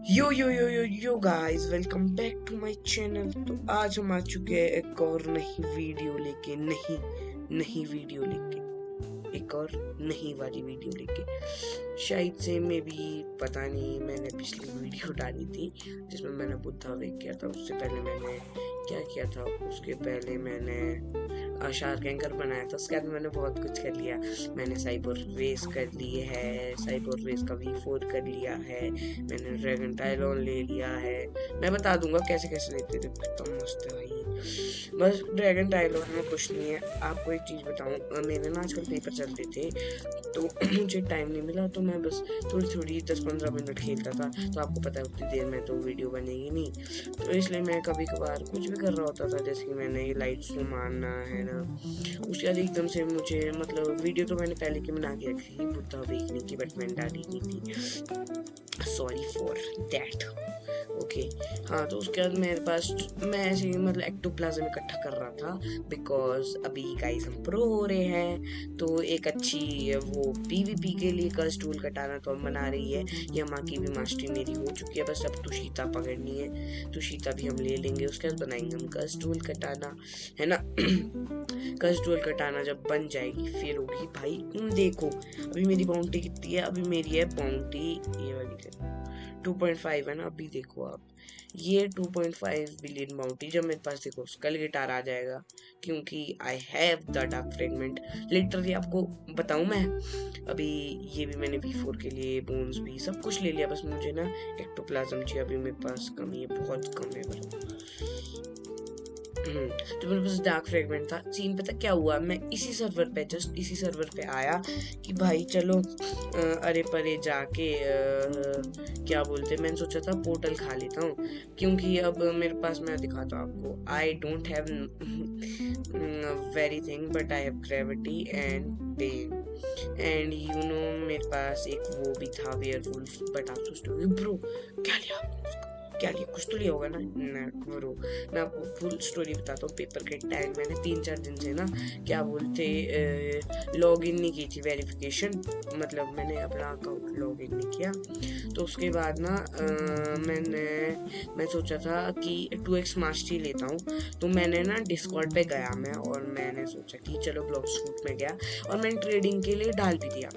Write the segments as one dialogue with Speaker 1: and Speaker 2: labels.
Speaker 1: Yo guys, welcome back to my channel. तो आज हम आ चुके हैं एक और नई वीडियो लेके एक और नई वाली वीडियो लेके। शायद से मैं भी पता नहीं, मैंने पिछली वीडियो डाली थी जिसमें मैंने बुद्धा वेक किया था। उससे पहले मैंने क्या किया था, उसके पहले मैंने शार्क एंकर बनाया था। उसके बाद मैंने बहुत कुछ कर लिया। मैंने साइबर रेस कर लिए है, साइबर रेस का V4 कर लिया है, मैंने ड्रैगन टाइलॉन ले लिया है। मैं बता दूंगा कैसे कैसे लेते थे, कितना मस्त है भाई। बस ड्रैगन टाइलॉन में कुछ नहीं है। आपको एक चीज़ बताऊँ, मेरे ना आजकल पेपर चलते थे तो मुझे टाइम नहीं मिला, तो मैं बस थोड़ी थोड़ी 10-15 मिनट खेलता था। तो आपको पता है उतनी देर में तो वीडियो बनेगी नहीं, तो इसलिए मैं कभी कभार कुछ भी कर रहा होता था। जैसे कि मैंने ये लाइट्स को मारना है ना, उसके बाद एकदम से मुझे मतलब वीडियो तो मैंने पहले की बना के रखी थी बुद्धा देखने की, बट मैंने डाली नहीं थी। Sorry for that. ओके, हाँ, तो उसके बाद मेरे पास मैं ऐसे ही मतलब एक्टोप्लाज्म इकट्ठा कर रहा था, बिकॉज अभी गाइस हम प्रो हो रहे हैं। तो एक अच्छी वो PvP के लिए कर्स टूल कटाना तो हम बना रही है। यमा की भी मास्टरी मेरी हो चुकी है, बस अब तुशीता पकड़नी है। तुशीता भी हम ले लेंगे, उसके बाद बनाएंगे हम कर्स टूल कटाना, है ना। कर्स टूल कटाना जब बन जाएगी फिर होगी भाई। तुम देखो अभी मेरी बाउंटी कितनी है, अभी मेरी है बाउंटी ये वाली 2.5 है ना। अभी देखो आप, ये 2.5 बिलियन बाउंटी जब मेरे पास देखो स्कल गिटार आ जाएगा, क्योंकि I have the dark fragment. Literally आपको बताऊं मैं, अभी ये भी मैंने V4 के लिए बोन्स भी सब कुछ ले लिया। बस मुझे ना एक्टोप्लाज्म चाहिए, अभी मेरे पास कमी है, बहुत कम है तो मेरे पास डार्क फ्रेगमेंट था। सीन पता क्या हुआ, मैं इसी सर्वर पे जस्ट इसी सर्वर पे आया कि भाई चलो अरे परे जाके क्या बोलते, मैंने सोचा था पोर्टल खा लेता हूँ, क्योंकि अब मेरे पास, मैं दिखाता हूँ आपको, I don't have very thing but I have gravity and pen and you know. मेरे पास एक वो भी था वेयरवुल्फ, बट आप सोचते हो ब्रो क्या लिया आपने, क्या लिया, कुछ तो लिया होगा ना। ब्रो मैं आपको फुल स्टोरी बताता हूँ। पेपर के टाइम मैंने 3-4 दिन से ना क्या बोलते लॉग इन नहीं की थी, वेरिफिकेशन, मतलब मैंने अपना अकाउंट लॉग इन नहीं किया। तो उसके बाद ना मैं सोचा था कि 2x मास्टरी लेता हूँ। तो मैंने ना डिस्कॉर्ड पे गया मैं, और मैंने सोचा कि चलो ब्लॉक शूट में गया और मैंने ट्रेडिंग के लिए डाल भी दिया।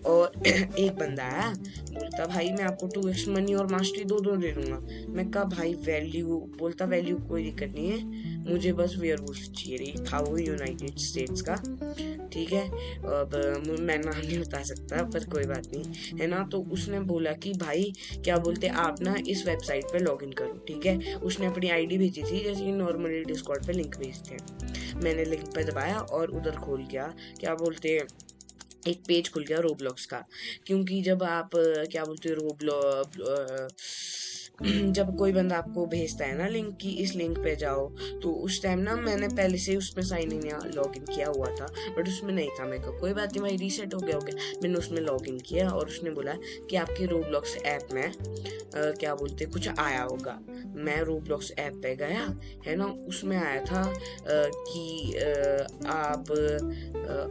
Speaker 1: और एक बंदा आया, बोलता भाई मैं आपको 2x मनी और मास्टरी दो दे दूंगा। मैं कहा भाई वैल्यू, बोलता वैल्यू कोई दिक्कत नहीं है, मुझे बस वेयरवुल्फ चाहिए। रही था वो यूनाइटेड स्टेट्स का, ठीक है। अब मैं नाम नहीं बता सकता, पर कोई बात नहीं, है ना। तो उसने बोला कि भाई क्या बोलते आप ना इस वेबसाइट पे लॉगिन करो, ठीक है। उसने अपनी आईडी भेजी थी, जैसे कि नॉर्मली डिस्कॉर्ड पे लिंक भेजते हैं। मैंने लिंक पे दबाया और उधर खोल गया, क्या बोलते एक पेज खुल गया रोब्लॉक्स का। क्योंकि जब आप क्या बोलते जब कोई बंदा आपको भेजता है ना लिंक की इस लिंक पे जाओ, तो उस टाइम ना मैंने पहले से उसमें साइन इन या लॉग इन किया हुआ था, बट उसमें नहीं था। मैं कहा कोई बात नहीं भाई, रीसेट हो गया। मैंने उसमें लॉग इन किया और उसने बोला कि आपके रोब्लॉक्स ऐप में क्या बोलते कुछ आया होगा। मैं रोब्लॉक्स ऐप पे गया, है ना, उसमें आया था कि आप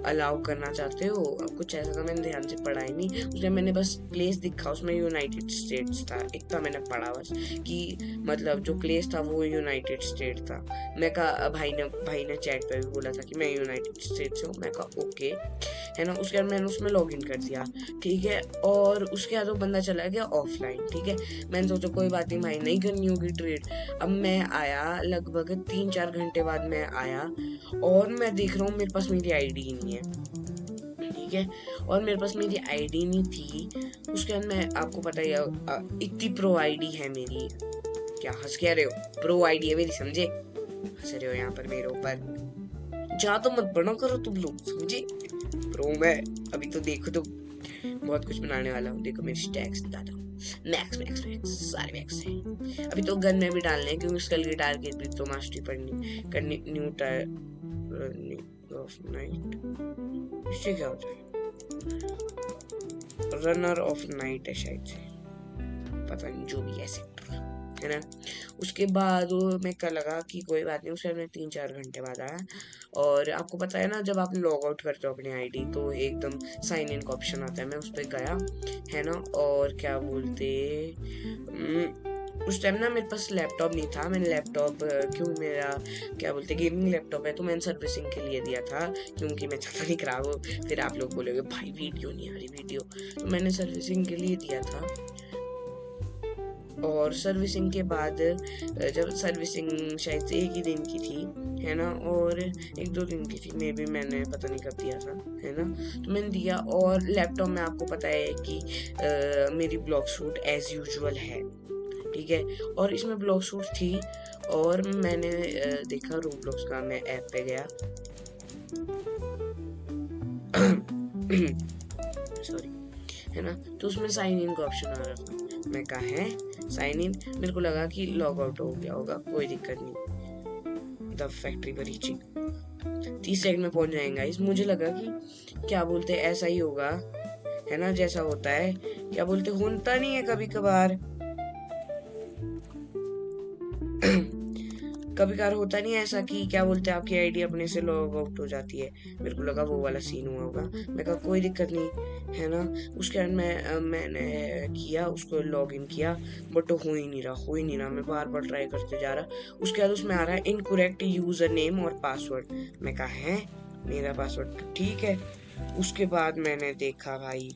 Speaker 1: अलाउ करना चाहते हो, कुछ ऐसा था। मैंने ध्यान से पढ़ा ही नहीं, उसमें मैंने बस प्लेस दिखा, उसमें यूनाइटेड स्टेट्स था, इतना मैंने पढ़ा बस कि मतलब जो प्लेस था वो यूनाइटेड स्टेट था। मैं कहा भाई ने चैट पे भी बोला था कि मैं यूनाइटेड स्टेट्स से हूँ। मैं कहा ओके, है ना। उसके बाद मैंने उसमें लॉग इन कर दिया, ठीक है। और उसके बाद वो बंदा चला गया ऑफलाइन, ठीक है। मैंने सोचा कोई बात नहीं भाई, नहीं करनी होगी ट्रेड। अब मैं आया लगभग 3-4 घंटे बाद मैं आया, और मैं देख रहा हूँ मेरे पास मेरी आईडी ही नहीं है, ठीक है। और मेरे पास मेरी आईडी नहीं थी। उसके बाद मैं, आपको पता ही है इतनी प्रो आईडी है मेरी। क्या हंस क्या रहे हो, प्रो आईडी है मेरी, समझे। हंस रहे हो यहाँ पर मेरे ऊपर, जा तो मत बना करो तुम लोग, समझे। प्रो मैं अभी तो देखो, तो बहुत कुछ बनाने वाला हूँ। देखो मेरे स्टैक्स बताता हूँ, मैक्स मैक्स मैक्स सारे मैक्स हैं। अभी तो गन में भी डालने हैं, क्योंकि स्कल गिटार की भी तो मास्टरी पढ़नी करनी। न्यू टायर ऑफ नाइट, इससे क्या होता है, रनर ऑफ नाइट है शायद से, पता नहीं, जो भी है सेक्टर। है ना। उसके बाद वो मैं क्या लगा कि कोई बात नहीं, उसके बाद मैं 3-4 घंटे बाद आया, और आपको पता है ना जब आप लॉग आउट करते हो अपनी आईडी तो एकदम साइन इन का ऑप्शन आता है, मैं उस पर गया, है ना। और क्या बोलते उस टाइम ना मेरे पास लैपटॉप नहीं था, मैंने लैपटॉप क्यों, मेरा क्या बोलते गेमिंग लैपटॉप है, तो मैंने सर्विसिंग के लिए दिया था, क्योंकि मैं चाहता नहीं खराब हो, फिर आप लोग बोलोगे भाई वीडियो नहीं आ रही वीडियो, तो मैंने सर्विसिंग के लिए दिया था। और सर्विसिंग के बाद जब सर्विसिंग शायद से 1 ही दिन की थी, है ना, और 1-2 दिन की थी मे बी, मैंने पता नहीं कब दिया था, है ना। तो मैंने दिया, और लैपटॉप में आपको पता है कि मेरी ब्लॉक शूट एज यूजुअल है, ठीक है, और इसमें ब्लॉक शूट थी, और मैंने देखा रोब्लॉक्स का, मैं ऐप पे गया सॉरी, है ना, तो उसमें साइन इन का ऑप्शन आ रहा था, मैं कहा है साइन इन, मेरे को लगा कि लॉग आउट हो गया होगा, कोई दिक्कत नहीं, द फैक्ट्री पर रीचिंग 30 सेकंड में पहुंच जाएगा। इस मुझे लगा कि क्या बोलते ऐसा ही होगा, है ना, जैसा होता है, क्या बोलते होता नहीं है कभी कभार कभी कभार होता नहीं है ऐसा कि क्या बोलते आपकी आईडी अपने से लॉग आउट हो जाती है, मेरे को लगा वो वाला सीन हुआ होगा, मैं कहा कोई दिक्कत नहीं, है ना। उसके बाद मैंने किया, उसको लॉग इन किया, बट हो ही नहीं रहा, मैं बार बार ट्राई करते जा रहा। उसके बाद उसमें आ रहा है इनकरेक्ट यूजर नेम और पासवर्ड, मैं कहा है मेरा पासवर्ड तो ठीक है। उसके बाद मैंने देखा भाई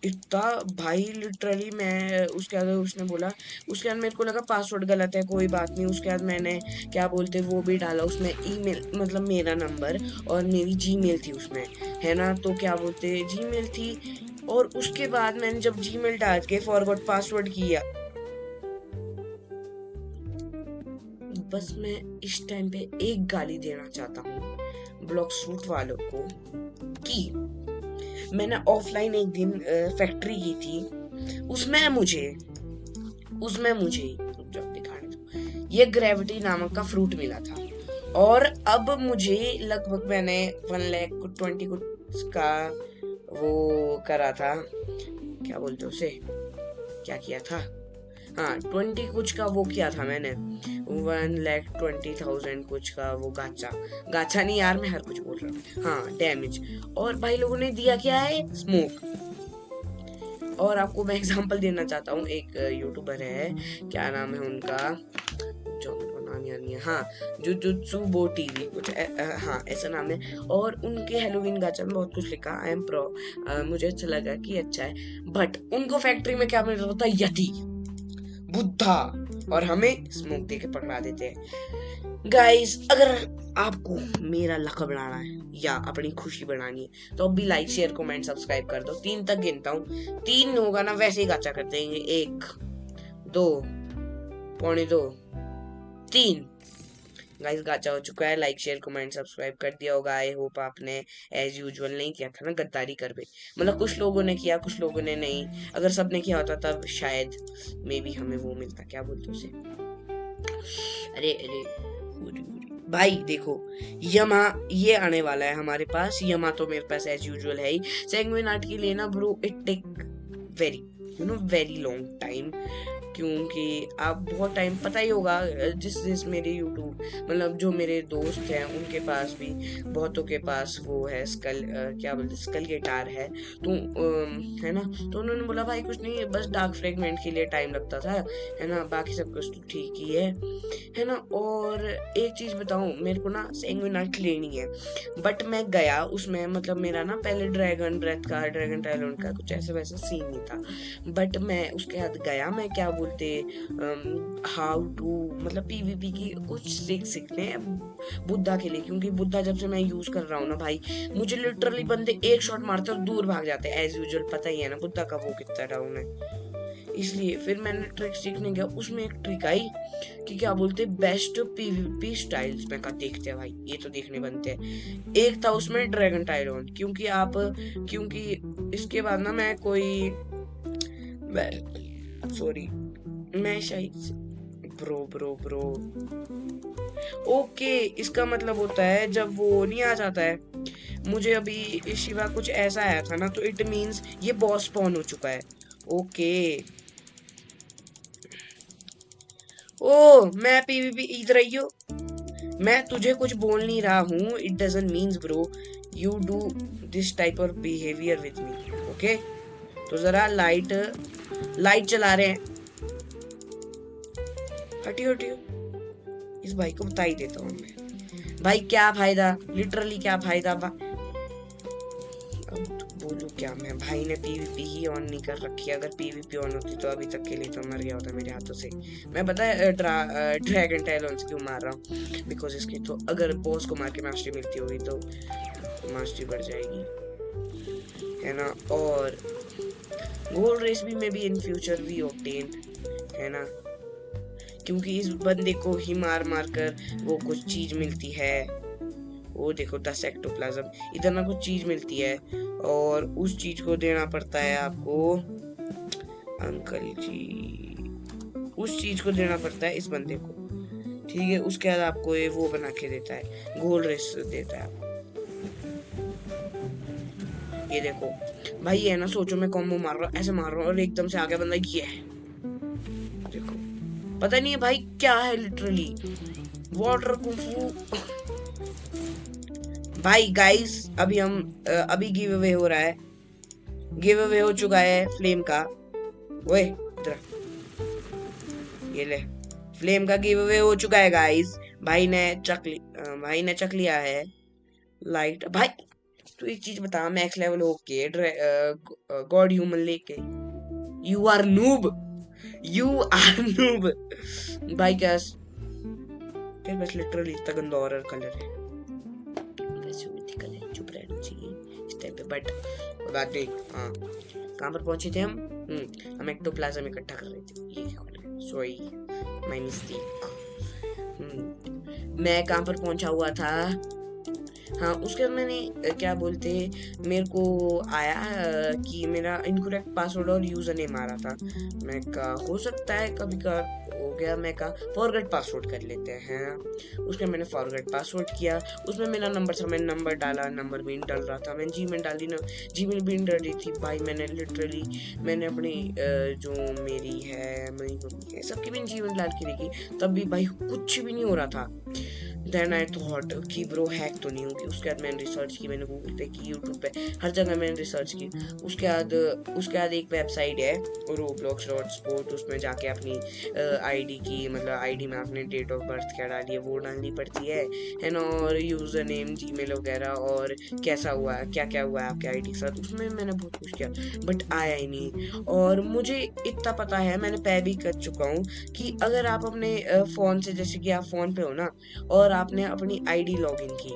Speaker 1: इतना, भाई लिटरली मैं, उसके बाद उसने बोला, उसके बाद मेरे को लगा पासवर्ड गलत है, कोई बात नहीं, उसके बाद मैंने क्या बोलते वो भी डाला उसमें, ईमेल मतलब मेरा नंबर और मेरी जीमेल थी उसमें, है ना, तो क्या बोलते जीमेल थी, और उसके बाद मैंने जब जीमेल डाल के फॉरगॉट पासवर्ड किया, बस मैं इस टाइम पे एक गाली देना चाहता हूँ ब्लॉक शूट वालों को कि मैंने ऑफलाइन एक दिन फैक्ट्री की थी, उसमें मुझे जब दिखाने दो, ये ग्रेविटी नामक का फ्रूट मिला था, और अब मुझे लगभग मैंने 1,20,000 का वो करा था, क्या बोलते उसे, क्या किया था, हाँ 20 कुछ का वो किया था मैंने, 1,20,000 कुछ का वो गाचा नहीं यार, मैं हर कुछ बोल रहा हूँ, हाँ डैमेज, और भाई लोगों ने दिया क्या है, स्मोक। और आपको मैं एग्जांपल देना चाहता हूँ, एक यूट्यूबर है, क्या नाम है उनका, जो मेरे को नाम याद नहीं है, हाँ जुजुत्सु बो टीवी कुछ हाँ ऐसा नाम है, और उनके हेलोवीन गाचा में बहुत कुछ लिखा, आई एम प्रो, मुझे अच्छा लगा कि अच्छा है, बट उनको फैक्ट्री में क्या मिल रहा था, यति बुद्धा, और हमें स्मोक दे के पकड़ा देते हैं। गाइस अगर आपको मेरा लक बढ़ाना है या अपनी खुशी बढ़ानी है तो अब भी लाइक शेयर कमेंट सब्सक्राइब कर दो, 3 तक गिनता हूँ, 3 होगा ना वैसे ही गाचा कर देंगे, 1 2 पौने 2 3, गाइस गाचा हो चुका है, लाइक शेयर कमेंट सब्सक्राइब कर दिया होगा, आई होप आपने एज यूजुअल नहीं किया था ना, गद्दारी कर पे, मतलब कुछ लोगों ने किया कुछ लोगों ने नहीं, अगर सबने किया होता तब शायद मे बी हमें वो मिलता, क्या बोलते उसे, अरे अरे भाई देखो यमा ये आने वाला है हमारे पास, यमा तो मेरे पास एज यूजुअल है ही, सेगमेंट आर्ट के लिए ना bro it take very long time, क्योंकि आप बहुत टाइम पता ही होगा, जिस मेरे यूट्यूब मतलब जो मेरे दोस्त हैं उनके पास भी बहुतों के पास वो है स्कल क्या बोलते स्कल गिटार है, तो है ना, तो उन्होंने बोला भाई कुछ नहीं बस डार्क फ्रेगमेंट के लिए टाइम लगता था, है ना, बाकी सब कुछ तो ठीक ही है ना। और एक चीज बताऊं, मेरे को ना सैंग्विनाइट लेनी है, बट मैं गया उसमें, मतलब मेरा ना पहले ड्रैगन ब्रेथ का ड्रैगन टैलेंट का कुछ ऐसा वैसा सीन नहीं था, बट मैं उसके बाद गया, मैं क्या बोलते हाउ टू मतलब पीवीपी की कुछ सीखने बुद्धा के लिए, क्योंकि बुद्धा जब से मैं यूज कर रहा हूँ ना भाई, मुझे लिटरली बंदे एक शॉट मारते और दूर भाग जाते हैं, एज यूजुअल पता ही है ना बुद्धा का वो कितना डाउन है, इसलिए फिर मैंने ट्रिक सीखने गया, उसमें एक ट्रिक आई कि क्या बोलते बेस्ट पीवीपी स्टाइल्स, मैं कहा देखते हैं भाई ये तो देखने बनते हैं, एक था उसमें ड्रैगन टाइलोन, क्योंकि इसके बाद ना मैं कोई सॉरी मैं शायद ब्रो ओके, इसका मतलब होता है जब वो नहीं आ जाता है, मुझे अभी शिवा कुछ ऐसा आया था ना, तो इट मींस ये बॉस स्पॉन हो चुका है, ओके ओ मैं पीवीपी इधर आइयो। मैं तुझे कुछ बोल नहीं रहा हूँ, it doesn't means bro you do this type of behaviour with me, okay. तो जरा लाइट लाइट चला रहे हैं, हटियो हटियो। इस भाई को बता ही देता हूँ मैं, भाई क्या फायदा, लिटरली क्या फायदा। अब तो बोलूं क्या मैं, भाई ने पीवीपी ही ऑन नहीं कर रखी है। अगर पीवीपी ऑन होती तो अभी तक के लिए तो मर गया होता मेरे हाथों से। मैं पता है ड्रैगन टैलोन्स क्यों मार रहा हूँ, बिकॉज इसकी तो अगर बॉस को मार के मास्टरी मिलती होगी तो मास्टरी बढ़ जाएगी, है ना। और गोल्ड रेस भी मे बी इन फ्यूचर भी ऑब्टेन, है ना, क्योंकि इस बंदे को ही मार मार कर वो कुछ चीज मिलती है। वो देखो 10 एक्टोप्लाज्म, इधर ना कुछ चीज मिलती है और उस चीज को देना पड़ता है आपको, अंकल जी, उस चीज को देना पड़ता है इस बंदे को, ठीक है। उसके बाद आपको ये वो बना के देता है, गोल्ड रेस देता है आपको। ये देखो भाई, ये ना सोचो मैं कॉम्बो मार रहा हूँ, ऐसे मार रहा हूँ और एकदम से आ गया बंदा, ये है देखो, पता नहीं है भाई क्या है, लिटरली वाटर कुंफू। भाई गाइस अभी हम अभी गिव अवे हो रहा है, गिव अवे हो चुका है फ्लेम का। ओए इधर, ये ले, फ्लेम का गिव अवे हो चुका है गाइस। भाई ने चक लिया है लाइट। भाई तू एक चीज बता, मैक्स लेवल होके गॉड ह्यूमन लेके, you are noob, you are noob भाई। क्या तेरे पास लिटरली इतना गंदा ऑरर कलर है, वैसे मिथिकल है, चुप रहना चाहिए इस टाइम पे। बट बात नहीं, हाँ कहाँ पर पहुंचे थे हम एक्टोप्लाज्म इकट्ठा कर रहे थे, ये सॉरी माय मिस्टेक। मैं कहाँ पर पहुंचा हुआ था, हाँ उसके बाद मैंने क्या बोलते, मेरे को आया कि मेरा इनकरेक्ट पासवर्ड और यूजर नेम आ रहा था। मैं कहा हो सकता है कभी का हो गया, मैं कहा फॉरगेट पासवर्ड कर लेते हैं। उसके मैंने फॉरगेट पासवर्ड किया, उसमें मेरा नंबर था, मैंने नंबर डाला, नंबर भी डाल रहा था, मैंने जीमेल डाल दी ना, जीमेल भी डाल रही थी। भाई मैंने लिटरली मैंने अपनी जो मेरी है मेरी मम्मी है सबकी भी जीमेल डाल के देखी, तब भी भाई कुछ भी नहीं हो रहा था। देन आई थॉट कि ब्रो हैक तो नहीं होगी। उसके बाद मैंने रिसर्च की, मैंने गूगल पे की, यूट्यूब पे, हर जगह मैंने रिसर्च की। उसके बाद एक वेबसाइट है roblox.sport, उसमें जाके अपनी आईडी की, मतलब आईडी में आपने डेट ऑफ बर्थ क्या डाली है वो डालनी पड़ती है ना, और यूज़र नेम, जीमेल वगैरह, और कैसा हुआ है, क्या क्या हुआ है आपके आईडी के साथ। उसमें मैंने बहुत कुछ किया बट आया ही नहीं। और मुझे इतना पता है, मैंने पै भी कर चुका हूँ कि अगर आप अपने फ़ोन से, जैसे कि आप फ़ोन पे हो ना और आपने अपनी आईडी लॉगिन की,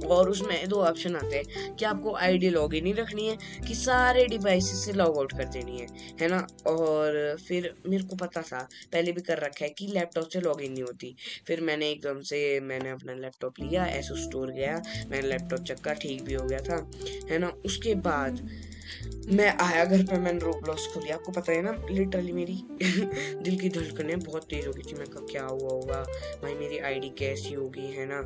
Speaker 1: और उसमें दो ऑप्शन आते हैं कि आपको आईडी लॉगिन ही रखनी है कि सारे डिवाइसेस से लॉग आउट कर देनी है ना। और फिर मेरे को पता था, पहले भी कर रखा है कि लैपटॉप से लॉगिन नहीं होती। फिर मैंने एकदम से मैंने अपना लैपटॉप लिया, एसोस स्टोर गया, मैंने लैपटॉप चक्का, ठीक भी हो गया था, है ना। उसके बाद मैं आया घर पे, मैंने रोब्लॉक्स खोली, आपको पता है ना लिटरली मेरी दिल की धड़कनें बहुत तेज हो गई थी। मैं कहा क्या हुआ होगा भाई, मेरी आईडी कैसी होगी, है ना।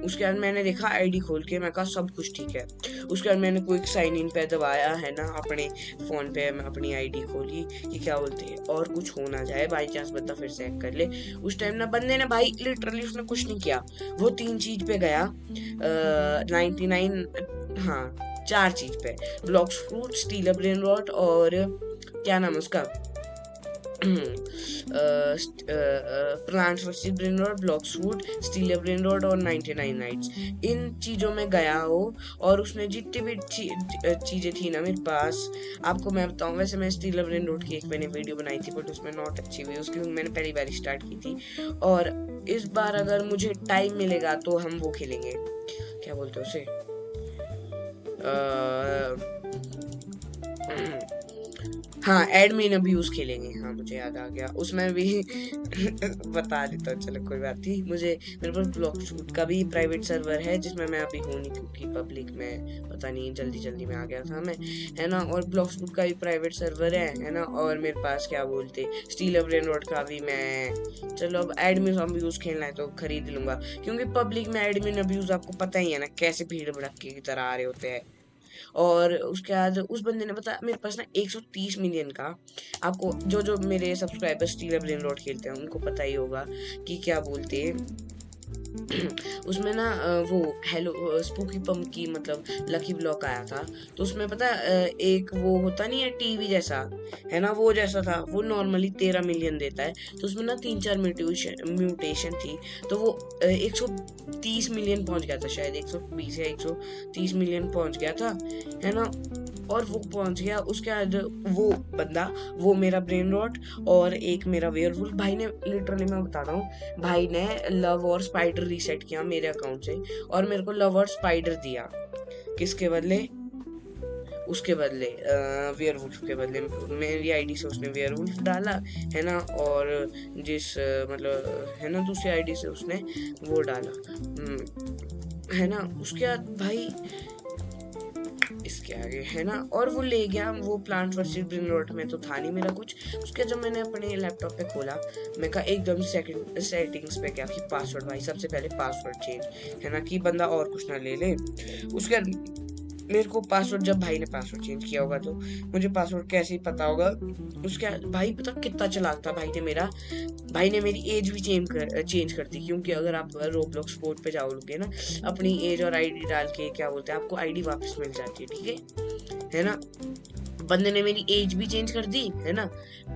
Speaker 1: उसके बाद मैंने देखा आईडी खोल के, मैं कहा सब कुछ ठीक है। उसके बाद मैंने क्विक साइन इन पे दबाया, है ना, अपने फ़ोन पे मैं अपनी आईडी खोली कि क्या बोलते हैं और कुछ हो ना जाए, बाई चांस बंदा फिर से हैक कर ले। उस टाइम ना बंदे ने भाई लिटरली उसने कुछ नहीं किया, वो 3 चीज पे गया, 99, हाँ 4 चीज पे, Blox fruit, steal brain rot, और क्या नाम है उसका, plants versus brain rot, Blox food, steal brain rot और 99 नाइट्स, इन चीज़ों में गया हो। और उसने जितनी भी चीज़ें थी ना मेरे पास, आपको मैं बताऊं, वैसे मैं स्टील ब्रेन रॉट की एक मैंने वीडियो बनाई थी बट उसमें नॉट अच्छी हुई, उसकी मैंने पहली बार स्टार्ट की थी। और इस बार अगर मुझे टाइम मिलेगा तो हम वो खेलेंगे, क्या बोलते हैं उसे, हाँ एडमिन अब्यूज खेलेंगे, हाँ मुझे याद आ गया, उसमें भी बता देता हूँ, चलो कोई बात नहीं। मेरे पास ब्लॉक शूट का भी प्राइवेट सर्वर है जिसमें मैं अभी हूँ नहीं, क्योंकि पब्लिक में पता नहीं जल्दी में आ गया था मैं, है ना। और ब्लॉक शूट का भी प्राइवेट सर्वर है ना। और मेरे पास क्या बोलते स्टील ब्रेन रोड का भी, मैं चलो अब एडमिन अब्यूज खेलना है तो खरीद लूंगा, क्योंकि पब्लिक में एडमिन अब्यूज आपको पता ही है ना कैसे भीड़ भड़क की तरह आ रहे होते हैं। और उसके बाद उस बंदे ने बताया मेरे पास ना 130 मिलियन का, आपको जो मेरे सब्सक्राइबर्स स्टीलर ब्रेन रॉट खेलते हैं उनको पता ही होगा कि क्या बोलते हैं उसमें ना वो हेलो स्पूकी पम्प की मतलब लकी ब्लॉक आया था। तो उसमें पता एक वो होता नहीं है टीवी जैसा, है ना, वो जैसा था। वो नॉर्मली 13 मिलियन देता है, तो उसमें ना 3-4 म्यूटेशन थी। तो वो 130 मिलियन पहुंच गया था, शायद 120 या 130 मिलियन पहुंच गया था, है ना। और वो पहुंच गया, उसके बाद वो बंदा, वो मेरा ब्रेन रॉट और एक मेरा वेयरवुल्फ भाई ने, लिटरली मैं बता रहा हूँ, भाई ने लव और स्पाइडर रीसेट किया मेरे अकाउंट से और मेरे को लव और स्पाइडर दिया। किसके बदले? उसके बदले वेयरवुल्फ के बदले मेरी आईडी से उसने वेयरवुल्फ डाला, है ना। और जिस मतलब है ना दूसरी आईडी से उसने वो डाला, है ना। उसके बाद भाई इसके आगे, है ना। और वो ले गया, वो प्लांट वर्सेस ब्रेन रॉट में तो था नहीं मेरा कुछ। उसके जब मैंने अपने लैपटॉप पे खोला, मैं कहा एकदम सेकंड सेटिंग्स पे गया कि पासवर्ड, भाई सबसे पहले पासवर्ड चेंज, है ना, कि बंदा और कुछ ना ले ले। उसके बाद मेरे को पासवर्ड, जब भाई ने पासवर्ड चेंज किया होगा तो मुझे पासवर्ड कैसे ही पता होगा। उसके भाई पता कितना चालाक था भाई ने मेरी एज भी चेंज कर दी, क्योंकि अगर आप रोब्लॉक्स कोड पे जाओगे ना, अपनी एज और आईडी डाल के क्या बोलते हैं, आपको आईडी वापस मिल जाती है, ठीक है ना। बंदे ने मेरी एज भी चेंज कर दी, है ना,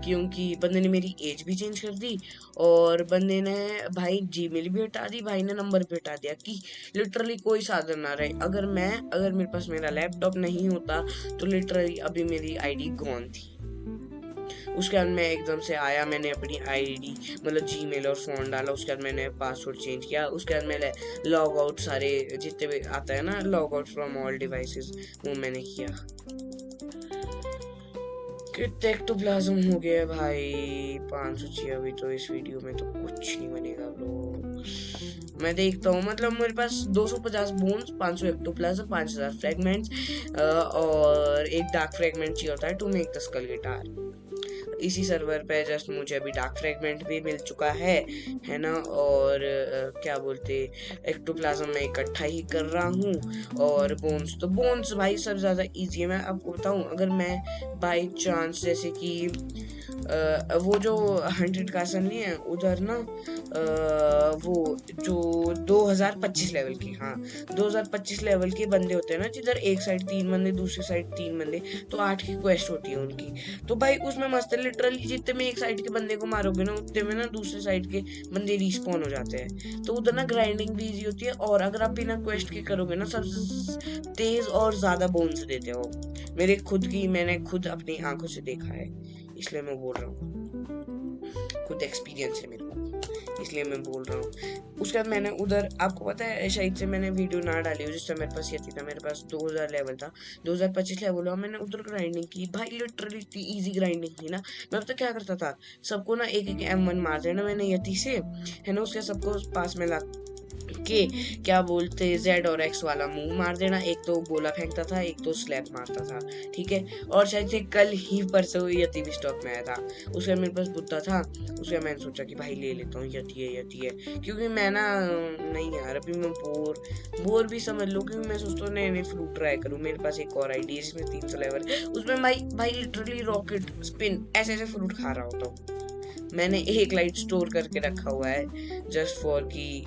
Speaker 1: क्योंकि बंदे ने मेरी एज भी चेंज कर दी और बंदे ने भाई जीमेल भी हटा दी, भाई ने नंबर भी हटा दिया, कि लिटरली कोई साधन ना रहे। अगर मेरे पास मेरा लैपटॉप नहीं होता तो लिटरली अभी मेरी आईडी गॉन थी। उसके बाद मैं एकदम से आया, मैंने अपनी आईडी मतलब जीमेल और फोन डाला, उसके बाद मैंने पासवर्ड चेंज किया, उसके बाद मैंने लॉग आउट सारे जितने भी आता है ना, log out from all devices, वो मैंने किया। कितने एक्टोप्लाज्म हो गया है भाई, 506। अभी तो इस वीडियो में तो कुछ नहीं बनेगा ब्रो। मैं देखता हूँ, मतलब मेरे पास 250 बोन्स, 500 एक्टोप्लाज्म, 5000 फ्रेगमेंट्स और एक डार्क फ्रेगमेंट चाहिए होता है to make the skull guitar. इसी सर्वर पे जस्ट मुझे अभी डार्क फ्रेगमेंट भी मिल चुका है ना। और क्या बोलते, एक्टोप्लाज्म मैं इकट्ठा ही कर रहा हूँ। और बोन्स भाई सब ज़्यादा इजी है। मैं आपको बताऊँ, अगर मैं बाई चांस जैसे कि वो जो 100 का सन नहीं है उधर ना, वो जो 2025 लेवल की, हाँ 2025 लेवल के बंदे होते हैं ना, जिधर एक साइड 3 बंदे, दूसरी साइड 3 बंदे, तो 8 की क्वेस्ट होती है उनकी। तो भाई उसमें मस्त है, लिटरली जितने में एक साइड के बंदे को मारोगे ना, उतने में ना दूसरे साइड के बंदे रिस्पॉन हो जाते हैं। तो उधर ना ग्राइंडिंग भी इजी होती है, और अगर आप बिना क्वेस्ट के करोगे ना, सबसे तेज और ज्यादा बोन्स देते हो। मैंने खुद अपनी आंखों से देखा है, इसलिए मैं बोल रहा हूँ, खुद एक्सपीरियंस है मेरे को, इसलिए मैं बोल रहा हूँ। उसके बाद मैंने उधर, आपको पता है शायद से मैंने वीडियो ना डाली हो, जिस टाइम मेरे पास ये थी, मेरे पास 2000 लेवल था, 2025 लेवल हुआ, मैंने उधर ग्राइंडिंग की भाई, लिटरली इतनी इजी ग्राइंडिंग थी ना। मैं पता क्या करता था, सबको ना एक M1 मार देना मैंने यति से, है ना, उसके सबको पास में ला के क्या बोलते Z और X वाला मूव मार देना, एक तो गोला फेंकता था, एक तो स्लैप मारता था, ठीक है। और शायद से कल ही परसों यति भी स्टॉक में आया था, उसका मेरे पास बुद्धा था, उसका मैंने सोचा कि भाई ले लेता हूँ, यति है, क्योंकि मैं ना, नहीं यार अभी मैं बोर भी समझ लो, क्योंकि मैं सोचता हूँ नए फ्लूट ट्राई करूँ। मेरे पास एक और आईडी है जिसमें 300 लेवल, उसमें भाई लिटरली रॉकेट स्पिन ऐसे फ्लूट खा रहा होता हूँ। मैंने एक लाइट स्टोर करके रखा हुआ है जस्ट फॉर की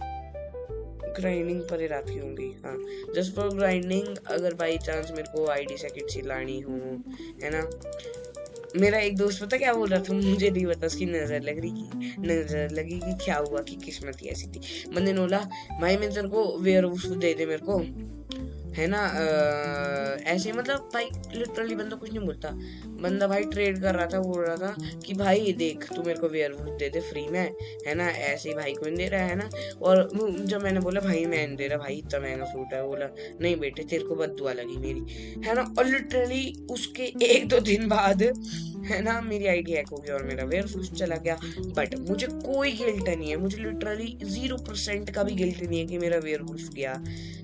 Speaker 1: ग्राइंडिंग पर रखी होंगी, हाँ जस्ट फॉर ग्राइंडिंग, अगर बाई चांस मेरे को आईडी सेकंड से लानी हो, है ना। मेरा एक दोस्त पता क्या बोल रहा था, मुझे नहीं पता, उसकी नजर लगी कि क्या हुआ कि किस्मत ही ऐसी थी। बंदे ने बोला भाई मैं तेरे को वेयरवुल्फ दे दे मेरे को, है ना, ऐसे मतलब भाई लिटरली बंदा कुछ नहीं बोलता, बंदा भाई ट्रेड कर रहा था, बोल रहा था कि भाई देख तू मेरे को वेयरवुल्फ दे दे फ्री में, है ना, ऐसे ही भाई को नहीं दे रहा है ना। और जब मैंने बोला भाई मैं नहीं दे रहा भाई, इतना महंगा फ्रूट है, बोला नहीं बेटे तेरे को बद्दुआ लगी मेरी, है ना। और लिटरली उसके 1-2 दिन बाद, है ना, मेरी आईडी हैक हो गई और मेरा वेयरवुल्फ चला गया। बट मुझे कोई गिल्ट नहीं है, मुझे लिटरली 0% का भी गिल्ट नहीं है कि मेरा वेयरवुल्फ गया।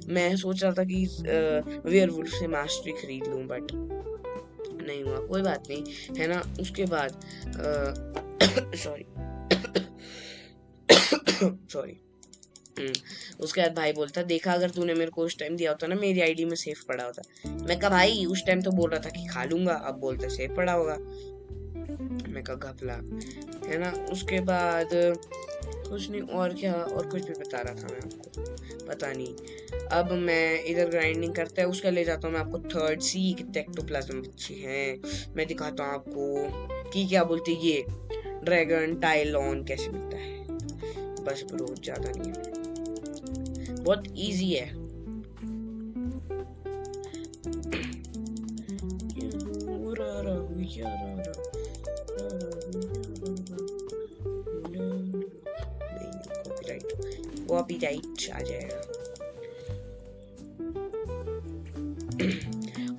Speaker 1: मैं सोच रहा था कि वेयरवुल्फ से मास्टरी खरीद लूं, बट नहीं हुआ, कोई बात नहीं, है ना। उसके बाद सॉरी उसके बाद भाई बोलता, देखा अगर तूने मेरे को उस टाइम दिया होता ना, मेरी आईडी में सेफ पड़ा होता। मैं कहा भाई उस टाइम तो बोल रहा था कि खा लूंगा, अब बोलता सेफ पड़ा होगा। मैं कहा घपला, है ना। उसके बाद कुछ नहीं, और क्या, और कुछ भी बता रहा था मैं आपको, पता नहीं। अब मैं इधर ग्राइंडिंग करता है, उसका ले जाता हूँ मैं आपको थर्ड सी, कितने एक्टोप्लाज्म अच्छे हैं मैं दिखाता हूँ आपको कि क्या बोलते ये ड्रैगन टाइलॉन कैसे मिलता है। बस ब्रो ज्यादा नहीं है, बहुत इजी है। कॉपीराइट आ जाएगा।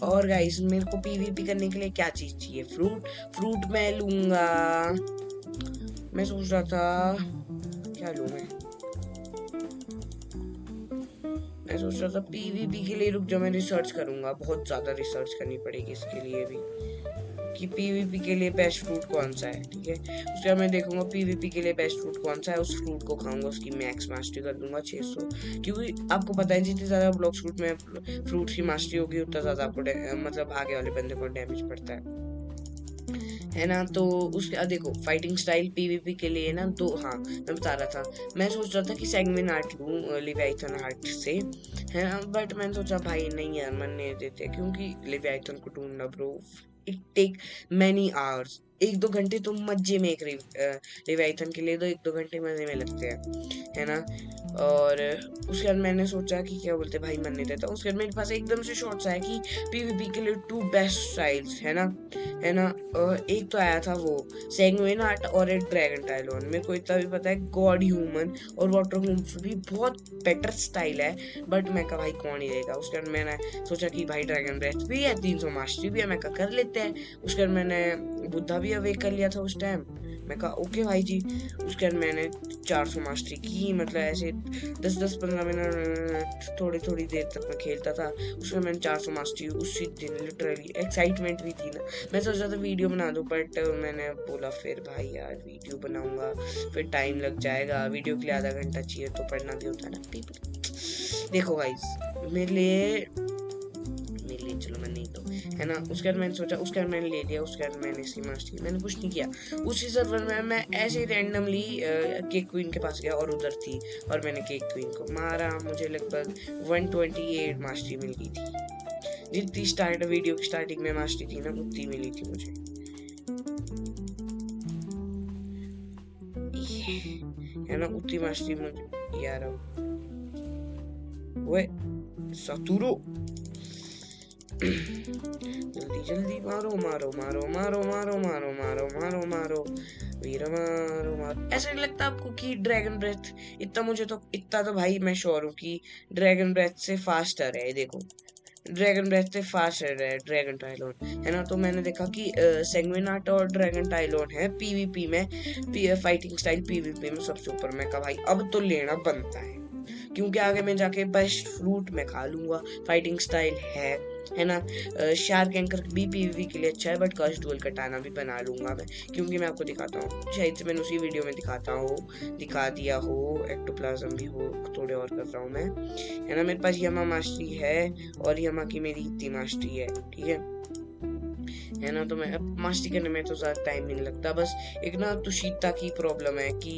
Speaker 1: और गाइस मेरे को पीवीपी करने के लिए क्या चीज चाहिए? फ्रूट मैं लूंगा। मैं सोच रहा था क्या लूं मैं सोच रहा था पीवीपी के लिए, रुक जाओ मैं रिसर्च करूंगा, बहुत ज्यादा रिसर्च करनी पड़ेगी इसके लिए भी कि पीवीपी के लिए बेस्ट फ्रूट कौन सा है। ठीक है, उसके बाद मैं देखूंगा पीवीपी के लिए बेस्ट फ्रूट कौन सा है, उस फ्रूट को खाऊंगा, उसकी मैक्स मास्टरी कर दूंगा 600, क्योंकि आपको पता है जितनी ज्यादा ब्लॉक्स फ्रूट में फ्रूट की मास्टरी होगी उतना ज्यादा आपको मतलब आगे वाले बंदे को डैमेज पड़ता है ना। तो उसके देखो फाइटिंग स्टाइल पीवीपी के लिए ना, तो हाँ मैं बता रहा था, मैं सोच रहा था कि सैंगविन आर्ट लूं लिवियाथन आर्ट से, है ना। बट मैंने सोचा भाई नहीं यार, मन नहीं देते, क्योंकि लिवियाथन को ढूंढना bro it take many hours, 1-2 घंटे तो मजे में एक लिवियाथन के लिए, तो 1-2 घंटे मजे में लगते हैं, है ना। और उसके बाद मैंने सोचा कि क्या बोलते भाई मन नहीं देता। उसके बाद मेरे पास एकदम से शॉर्ट्स आया कि पीवीपी के लिए 2 बेस्ट स्टाइल्स, है ना। एक तो आया था वो सैंगविन आर्ट और एक ड्रैगन टाइलॉन। मेरे को इतना भी पता है गॉड ह्यूमन और वाटर ह्यूमन भी बहुत बेटर स्टाइल है, बट मैं कहा भाई कौन ही देगा। उसके बाद मैंने सोचा कि भाई ड्रैगन ब्रेथ भी है, 300 मास्टरी भी है, मैं कहा कर लेते हैं। उसके बाद मैंने बुद्धा भी अवेक कर लिया था उस टाइम, मैं कहा ओके भाई जी। उसके बाद मैंने 400 मास्टरी की, मतलब ऐसे 10-10-15 मिनट थोड़ी थोड़ी देर तक मैं खेलता था। उसमें मैंने 400 मास्टरी उसी दिन, लिटरली एक्साइटमेंट भी थी ना, मैं सोच रहा था वीडियो बना दूं, बट मैंने बोला फिर भाई यार वीडियो बनाऊंगा फिर टाइम लग जाएगा, वीडियो के लिए आधा घंटा चाहिए, तो पढ़ना भी होता है ना पीपल। देखो गाइस मेरे लिए चलो मैं नहीं तो, है ना। उसके बाद मैंने सोचा, उसके बाद मैंने ले लिया, उसके बाद मैंने सी मास्टरी, मैंने कुछ नहीं किया। उसी सर्वर में मैं ऐसे रैंडमली केक क्वीन के पास गया और उधर थी, और मैंने केक क्वीन को मारा, मुझे लगभग 128 मास्टरी मिल गई थी। जितनी स्टार्ट वीडियो की स्टार्टिंग में मास्टरी थी ना उतनी मिली थी मुझे, है ना, उतनी मास्टरी मुझे यार। वो सतुरो जल्दी जल्दी मारो मारो मारो मारो मारो मारो मारो मारो मारो वीर मारो मारो। ऐसा नहीं लगता आपको कि ड्रैगन ब्रेथ इतना तो भाई मैं श्योर हूँ कि ड्रैगन ब्रेथ से फास्टर है। देखो ड्रैगन ब्रेथ से फास्टर है ड्रैगन टाइलॉन, है ना। तो मैंने देखा कि सैंगविन आर्ट और ड्रैगन टाइलॉन है पीवीपी में, फाइटिंग स्टाइल पीवीपी में सबसे ऊपर। मैं कहा भाई अब तो लेना बनता है, क्योंकि आगे मैं जाके बेस्ट फ्रूट में खा लूंगा, फाइटिंग स्टाइल है ना। शार्क एंकर भी पीवीपी के लिए अच्छा है, बट कर्स डुअल कटाना भी बना लूंगा मैं, क्योंकि मैं आपको दिखाता हूँ, शायद से मैंने उसी वीडियो में दिखा दिया हो, एक्टोप्लाज्म भी हो, थोड़े और कर रहा हूँ मैं, है ना। मेरे पास यमा मास्टरी है और यमा की मेरी इतनी मास्टरी है, ठीक है ना। तो मैं मास्टरी करने में तो ज़्यादा टाइम नहीं लगता, बस एक ना तुषिता की प्रॉब्लम है कि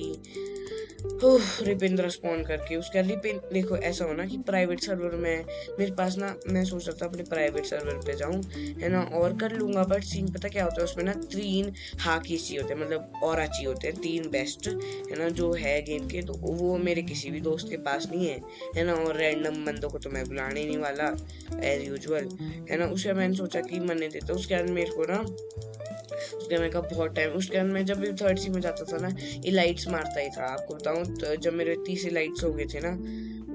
Speaker 1: रिपिन स्पॉन करके उसका रिपिन। देखो ऐसा हो ना कि प्राइवेट सर्वर में मेरे पास ना, मैं सोच रहा था अपने प्राइवेट सर्वर पे जाऊं, है ना, और कर लूंगा, बट सीन पता क्या होता है उसमें ना 3 हाकी चाहिए होते हैं, मतलब और चाहिए होते हैं 3 बेस्ट, है ना, जो है गेम के। तो वो मेरे किसी भी दोस्त के पास नहीं है ना। और रैंडम बंदों को तो मैं बुलाने नहीं वाला एज यूजुअल, है ना। उसके बाद मैंने सोचा कि मन नहीं देता। उसके बाद मेरे को ना उसके मैं का बहुत टाइम, उसके बाद मैं जब भी थर्ड सी में जाता था ना, ये लाइट्स मारता ही था। आपको बताऊं तो जब मेरे 30 लाइट्स हो गए थे ना,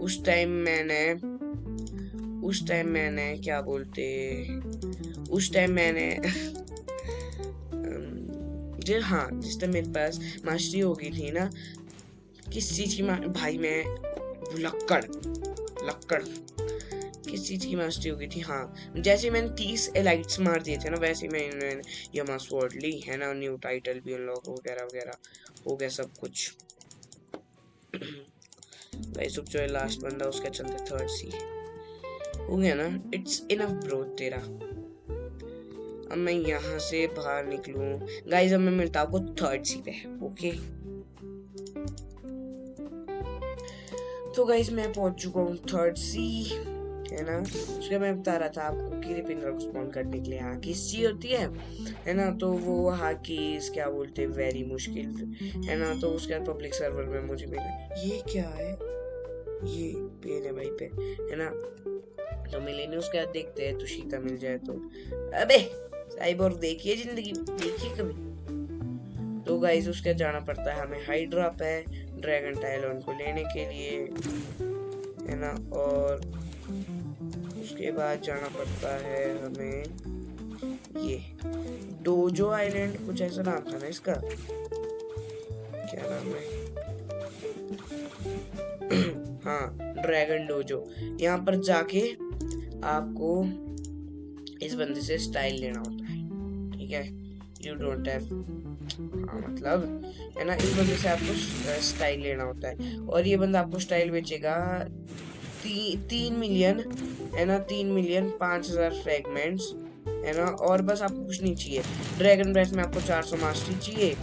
Speaker 1: उस टाइम मैंने क्या बोलते, उस टाइम मैंने जी हाँ, जिस टाइम मेरे पास मास्टरी हो गई थी ना, किस चीज की भाई मैं लक्कड़ किस चीज की मास्टरी हो गई थी, हाँ, जैसे मैंने 30 एलाइट्स मार दिए थे ना, वैसे मैंने यमा स्वॉर्ड ली, है ना। न्यू टाइटल भी अनलॉक वगैरह वगैरह हो गया सब कुछ। गाइस जो है लास्ट बंदा, उसका चलते थर्ड सी हो गया ना। इट्स इनफ ब्रो तेरा। अब मैं यहाँ से बाहर निकलूं गाइस, अब मैं मिलता हूँ आपको थर्ड सी पे। ओके तो गाइस मैं पहुंच चुका हूँ थर्ड सी, है ना। उसके मैं बता रहा था आपको कि रिपिंदर को स्पॉन करने के लिए हाकीज चाहिए होती है ना। तो वो हाकीज क्या बोलते हैं, वेरी मुश्किल, है ना। तो उसके बाद पब्लिक सर्वर में मुझे मिला। ये क्या है, ये पेन है भाई पे, है ना। तो मिले नहीं, उसके बाद देखते हैं तुषिता मिल जाए तो। अबे साइबोर्ग देखिए जिंदगी, देखिए कभी। तो गाइस उसके जाना पड़ता है हमें हाइड्रा पे ड्रैगन टाइलॉन को लेने के लिए, है ना। और उसके बाद जाना पड़ता है हमें ये डोजो आइलैंड, कुछ ऐसा नाम था ना इसका, क्या नाम है हाँ ड्रैगन डोजो। यहाँ पर जाके आपको इस बंदे से स्टाइल लेना होता है, ठीक है। यू डोंट हैव, हाँ मतलब, है ना। इस बंदे से आपको स्टाइल लेना होता है, और ये बंदा आपको स्टाइल बेचेगा 3 मिलियन, है ना। 3,05,000 फ्रेगमेंट्स, है ना। और बस आपको कुछ नहीं चाहिए। ड्रैगन ब्रेथ में आपको 400 मास्टरी चाहिए।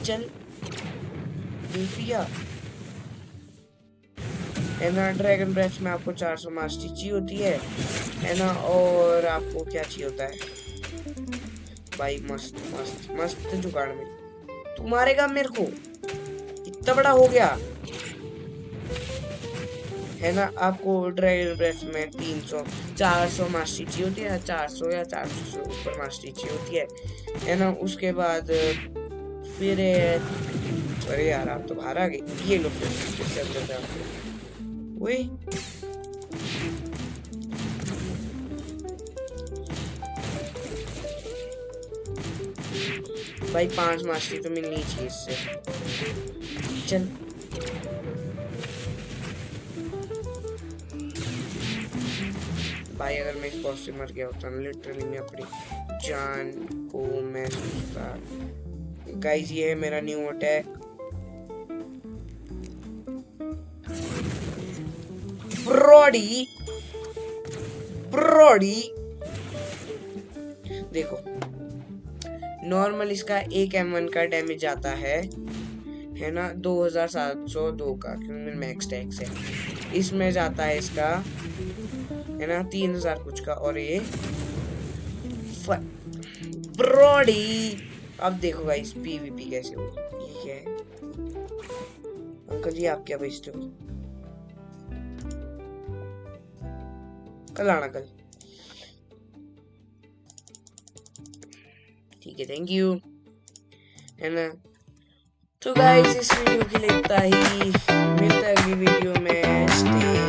Speaker 1: चल है ना। ड्रैगन ब्रेथ में आपको 400 मास्टरी चाहिए होती है ना। और आपको क्या चाहिए होता है भाई, मस्त मस्त मस्त जुगाड़ में। तू मारेगा मेरे को, इतना बड़ा हो गया, है ना। आपको ड्रैगन ब्रेथ में 400 मास्टरी चाहिए होती है, 400 या 400 से ऊपर मास्टरी चाहिए होती है ना। उसके बाद फिर अरे यार आप तो बाहर आ गए। ये लो फिर अंदर जाओ। वही भाई 5 मास्टरी तो मिलनी चाहिए इससे। चल भाई, अगर मैं इस बॉस से मर गया होता ना, लिटरली मैं अपनी जान को महसूस कर। गाइस ये है मेरा न्यू अटैक, ब्रॉडी ब्रॉडी। देखो नॉर्मल इसका एक M1 का डैमेज आता है ना 2702 का, क्योंकि मैक्स टैक्स है। इसमें जाता है इसका, है ना 3000 कुछ का। और ये ब्रॉडी, अब देखो गाइस PvP कैसे होगी। ये क्या है अंकल जी, आप क्या बेचते हो? कल आना कल, ठीक है, थैंक यू, है ना। तो गाइस इस वीडियो के लिए इतना ही, मिलता है अगली वीडियो में। स्टे